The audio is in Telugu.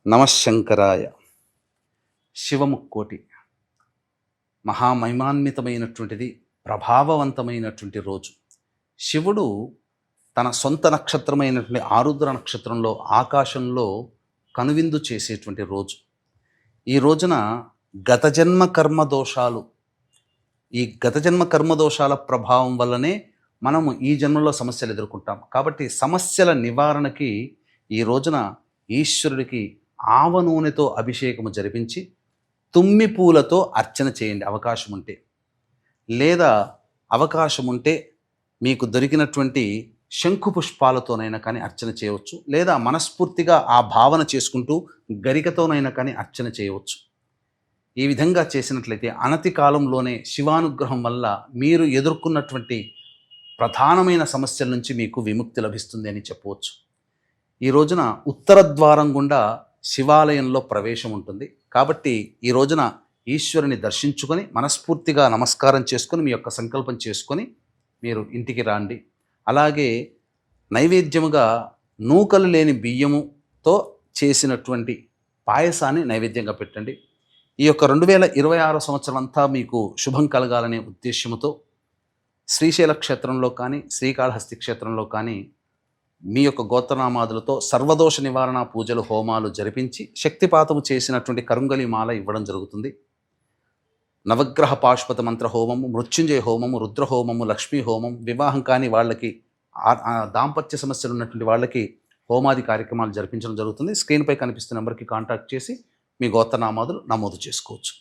నమశంకరాయ. శివముక్కోటి మహామహిమాన్వితమైనటువంటిది, ప్రభావవంతమైనటువంటి రోజు. శివుడు తన సొంత నక్షత్రమైనటువంటి ఆరుద్ర నక్షత్రంలో ఆకాశంలో కనువిందు చేసేటువంటి రోజు. ఈ రోజున గతజన్మ కర్మదోషాలు, ఈ గతజన్మ కర్మదోషాల ప్రభావం వల్లనే మనము ఈ జన్మలో సమస్యలు ఎదుర్కొంటాం. కాబట్టి సమస్యల నివారణకి ఈ రోజున ఈశ్వరుడికి ఆవ నూనెతో అభిషేకము జరిపించి తుమ్మి పూలతో అర్చన చేయండి అవకాశం ఉంటే. లేదా అవకాశం ఉంటే మీకు దొరికినటువంటి శంకు పుష్పాలతోనైనా కానీ అర్చన చేయవచ్చు. లేదా మనస్ఫూర్తిగా ఆ భావన చేసుకుంటూ గరికతోనైనా కానీ అర్చన చేయవచ్చు. ఈ విధంగా చేసినట్లయితే అనతి కాలంలోనే శివానుగ్రహం వల్ల మీరు ఎదుర్కొన్నటువంటి ప్రధానమైన సమస్యల నుంచి మీకు విముక్తి లభిస్తుంది అని చెప్పవచ్చు. ఈ రోజున ఉత్తర ద్వారం గుండా శివాలయంలో ప్రవేశం ఉంటుంది. కాబట్టి ఈ రోజున ఈశ్వరుని దర్శించుకొని మనస్ఫూర్తిగా నమస్కారం చేసుకొని మీ యొక్క సంకల్పం చేసుకొని మీరు ఇంటికి రాండి. అలాగే నైవేద్యముగా నూకలు లేని బియ్యముతో చేసినటువంటి పాయసాన్ని నైవేద్యంగా పెట్టండి. ఈ యొక్క 2026 సంవత్సరం అంతా మీకు శుభం కలగాలనే ఉద్దేశ్యముతో శ్రీశైల క్షేత్రంలో కానీ శ్రీకాళహస్తి క్షేత్రంలో కానీ మీ యొక్క గోత్రనామాదులతో సర్వదోష నివారణ పూజలు హోమాలు జరిపించి శక్తిపాతము చేసినటువంటి కరుంగలి మాల ఇవ్వడం జరుగుతుంది. నవగ్రహ పాశుపత మంత్ర హోమము, మృత్యుంజయ హోమము, రుద్ర హోమము, లక్ష్మీ హోమం, వివాహం కాని వాళ్ళకి, దాంపత్య సమస్యలు ఉన్నటువంటి వాళ్ళకి హోమాది కార్యక్రమాలు జరిపించడం జరుగుతుంది. స్క్రీన్పై కనిపిస్తున్న నెంబర్కి కాంటాక్ట్ చేసి మీ గోత్రనామాదులు నమోదు చేసుకోవచ్చు.